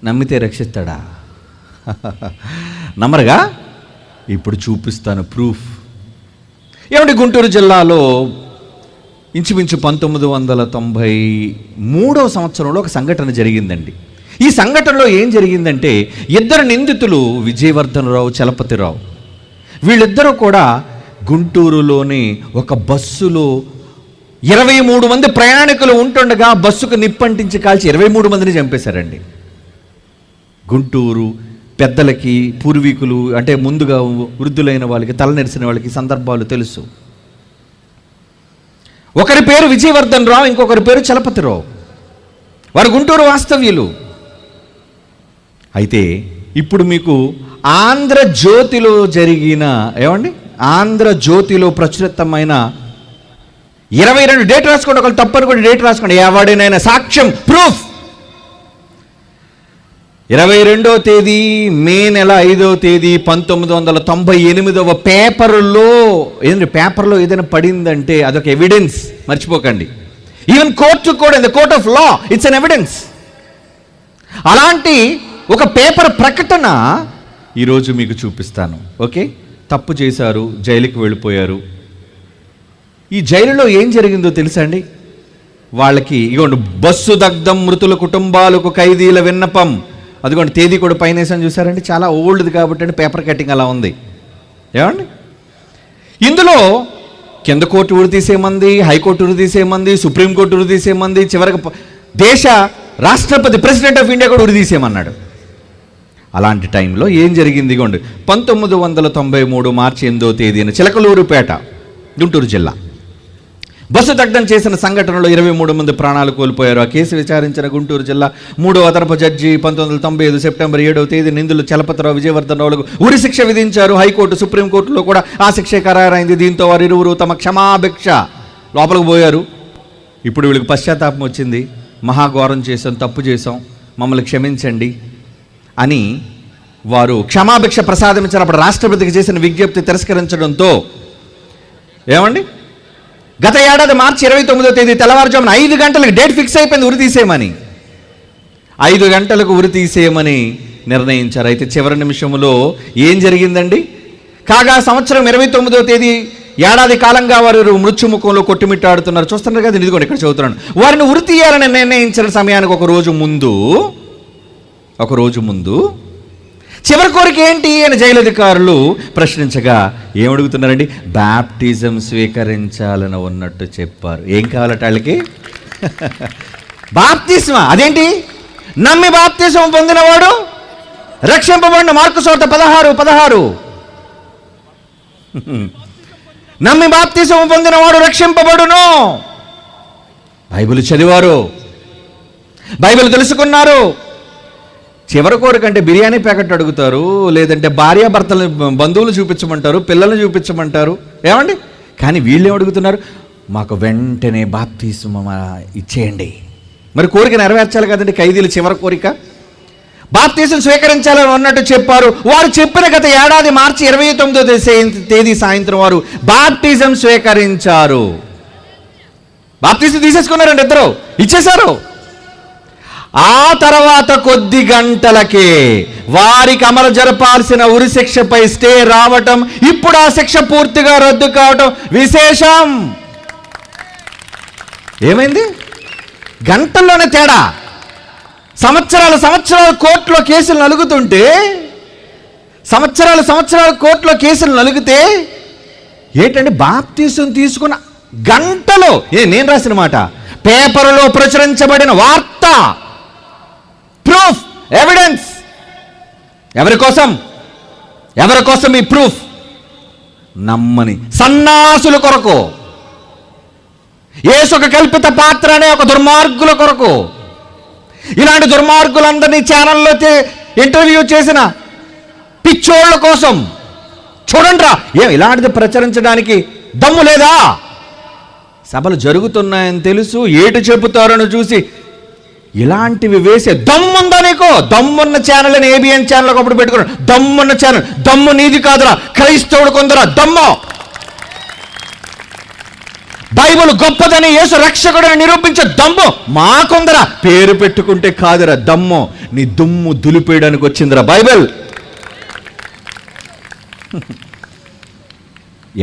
నమ్మితే రక్షిస్తాడా? నమ్మరుగా? ఇప్పుడు చూపిస్తాను ప్రూఫ్. ఏమంటే గుంటూరు జిల్లాలో ఇంచుమించు 1993వ సంవత్సరంలో ఒక సంఘటన జరిగిందండి. ఈ సంఘటనలో ఏం జరిగిందంటే, ఇద్దరు నిందితులు విజయవర్ధనరావు, చలపతిరావు, వీళ్ళిద్దరూ కూడా గుంటూరులోని ఒక బస్సులో 23 మంది ప్రయాణికులు ఉంటుండగా బస్సుకు నిప్పంటించి కాల్చి 23 మందిని చంపేశారండి. గుంటూరు పెద్దలకి, పూర్వీకులు అంటే ముందుగా వృద్ధులైన వాళ్ళకి, తలనెరిసిన వాళ్ళకి సందర్భాలు తెలుసు. ఒకరి పేరు విజయవర్ధనరావు, ఇంకొకరి పేరు చలపతిరావు. వారు గుంటూరు వాస్తవ్యులు. అయితే ఇప్పుడు మీకు ఆంధ్రజ్యోతిలో జరిగిన, ఆంధ్రజ్యోతిలో ప్రచురితమైన 22 డేట్ రాసుకోండి, ఒకళ్ళు తప్పని కూడా డేట్ రాసుకోండి, ఎవడైనా సాక్ష్యం, ప్రూఫ్. 22వ తేదీ మే నెల 5వ తేదీ 1998వ పేపర్లో ఏదైనా పడిందంటే అదొక ఎవిడెన్స్, మర్చిపోకండి. ఈవెన్ కోర్టు కూడా, in the court of law it's an evidence. అలాంటి ఒక పేపర్ ప్రకటన ఈరోజు మీకు చూపిస్తాను. ఓకే, తప్పు చేశారు, జైలుకి వెళ్ళిపోయారు. ఈ జైలులో ఏం జరిగిందో తెలుసా అండి? వాళ్ళకి ఇగోండి, బస్సు దగ్ధం మృతుల కుటుంబాలకు ఖైదీల విన్నపం, అదిగోండి తేదీ కూడా పైన వేసాను చూసారండి, చాలా ఓల్డ్ది కాబట్టి అండి పేపర్ కటింగ్ అలా ఉంది. ఏమండి, ఇందులో కింద కోర్టు ఉరి తీసేమంది, హైకోర్టు ఉరి తీసేమంది, సుప్రీంకోర్టు ఉరి తీసేమంది, చివరికి దేశ రాష్ట్రపతి, ప్రెసిడెంట్ ఆఫ్ ఇండియా కూడా ఉరి తీసేయమన్నాడు. అలాంటి టైంలో ఏం జరిగింది? ఇగోండి, 1993 మార్చి 8వ తేదీన చిలకలూరుపేట, గుంటూరు జిల్లా బస్సు దగ్ధం చేసిన సంఘటనలో 23 మంది ప్రాణాలు కోల్పోయారు. ఆ కేసు విచారించిన గుంటూరు జిల్లా 3వ అదనపు జడ్జి 1995 సెప్టెంబర్ 7వ తేదీ నిందులు చలపతిరావు, విజయవర్ధనరావులకు ఉరి శిక్ష విధించారు. హైకోర్టు, సుప్రీంకోర్టులో కూడా ఆ శిక్ష ఖరారైంది. దీంతో వారు ఇరువురు తమ క్షమాభిక్ష లోపలికి పోయారు. ఇప్పుడు వీళ్ళకి పశ్చాత్తాపం వచ్చింది, మహాఘోరం చేశాం, తప్పు చేశాం, మమ్మల్ని క్షమించండి అని వారు క్షమాభిక్ష ప్రసాదించినప్పుడు రాష్ట్రపతికి చేసిన విజ్ఞప్తి తిరస్కరించడంతో ఏమండి, గత ఏడాది మార్చి 29వ తేదీ తెల్లవారుజామున 5 గంటలకు డేట్ ఫిక్స్ అయిపోయింది, ఉరి తీసేయమని. 5 గంటలకు ఉరి తీసేయమని నిర్ణయించారు. అయితే చివరి నిమిషంలో ఏం జరిగిందండి? కాగా సంవత్సరం 29వ తేదీ ఏడాది కాలంగా వారు మృత్యుముఖంలో కొట్టుమిట్టాడుతున్నారు. చూస్తున్నారు కదా, ఇదిగోండి ఇక్కడ చదువుతున్నాను. వారిని ఉరి తీయాలని నిర్ణయించిన సమయానికి ఒక రోజు ముందు చివరి కోరిక ఏంటి అని జైలు అధికారులు ప్రశ్నించగా ఏమడుగుతున్నారండి? బాప్టిజం స్వీకరించాలని ఉన్నట్టు చెప్పారు. ఏం కావాలట వాళ్ళకి? బాప్తిస్మా. అదేంటి? నమ్మి బాప్తిజం పొందినవాడు రక్షింపబడిన. మార్కు సువార్త 16:16. నమ్మి బాప్తిజం పొందినవాడు రక్షింపబడును. బైబిల్ చదివారు, బైబిల్ తెలుసుకున్నారు. చివరి కోరికంటే బిర్యానీ ప్యాకెట్ అడుగుతారు, లేదంటే భార్యాభర్తల బంధువులు చూపించమంటారు, పిల్లల్ని చూపించమంటారు. ఏమండి, కానీ వీళ్ళు ఏమడుగుతున్నారు? మాకు వెంటనే బాప్తిస్మం ఇచ్చేయండి. మరి కోరిక నెరవేర్చాలి కదండి ఖైదీలు. చివరి కోరిక బాప్తిస్మం స్వీకరించాలని ఉన్నట్టు చెప్పారు. వారు చెప్పిన గత ఏడాది మార్చి 29వ తేదీ సాయంత్రం వారు బాప్తిజం స్వీకరించారు. బాప్తిజం తీసేసుకున్నారండి, ఇద్దరు ఇచ్చేశారు. ఆ తర్వాత కొద్ది గంటలకే వారికి అమలు జరపాల్సిన ఉరి శిక్షపై స్టే రావటం, ఇప్పుడు ఆ శిక్ష పూర్తిగా రద్దు కావటం విశేషం. ఏమైంది? గంటల్లోనే తేడా. సంవత్సరాలు కోర్టులో కేసులు నలుగుతుంటే, సంవత్సరాలు కోర్టులో కేసులు నలుగితే ఏంటంటే బాప్తిసం తీసుకున్న గంటలో, నేను రాసిన మాట, పేపర్లో ప్రచురించబడిన వార్త, ప్రూఫ్, ఎవిడెన్స్. ఎవరి కోసం ఈ ప్రూఫ్? నమ్మని సన్నాసుల కొరకు, యేసు ఒక కల్పిత పాత్ర అనే ఒక దుర్మార్గుల కొరకు. ఇలాంటి దుర్మార్గులందరినీ ఛానల్లో ఇంటర్వ్యూ చేసిన పిచ్చోళ్ళ కోసం. చూడండిరా, ఇలాంటిది ప్రచురించడానికి దమ్ము లేదా? సభలు జరుగుతున్నాయని తెలుసు, ఏటు చెబుతారని చూసి ఇలాంటివి వేసే దమ్ముందా నీకు? దమ్మున్న ఛానల్ అని ABN ఛానల్ ఒకప్పుడు పెట్టుకున్నాడు. దమ్మున్న ఛానల్. దమ్ము నీది కాదురా, క్రైస్తవుడు కొందరా దమ్ము. బైబిల్ గొప్పదని, యేసు రక్షకుడని నిరూపించే దమ్ము మాకుందరా. పేరు పెట్టుకుంటే కాదురా దమ్ము, నీ దుమ్ము దులిపేయడానికి వచ్చిందిరా బైబిల్.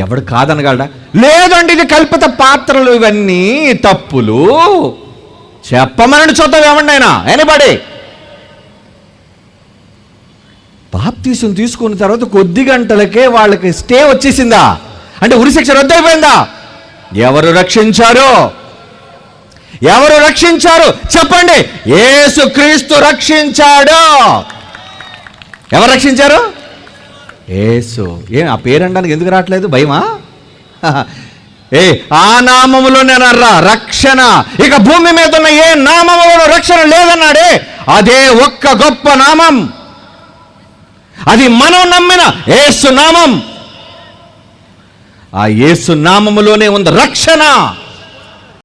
ఎవడు కాదనగలడా? లేదండి ఇది కల్పిత పాత్రలు, ఇవన్నీ తప్పులు చెప్పమని చూద్దాం. ఏమండి ఆయన ఎనీబడి బాప్తీసం తీసుకున్న తర్వాత కొద్ది గంటలకే వాళ్ళకి స్టే వచ్చేసిందా? అంటే ఉరిశిక్ష రద్దయిపోయిందా? ఎవరు రక్షించారు? ఎవరు రక్షించారు చెప్పండి. యేసుక్రీస్తు రక్షించాడు. ఎవరు రక్షించారు? యేసు. ఏం ఆ పేరు అనడానికి ఎందుకు రావట్లేదు? భయమా? ఆ నామములోనేనర్రా రక్షణ. ఇక భూమి మీద ఉన్న ఏ నామములో రక్షణ లేదన్నాడే, అదే ఒక్క గొప్ప నామం. అది మనం నమ్మిన యేసు నామం. ఆ యేసు నామములోనే ఉంది రక్షణ.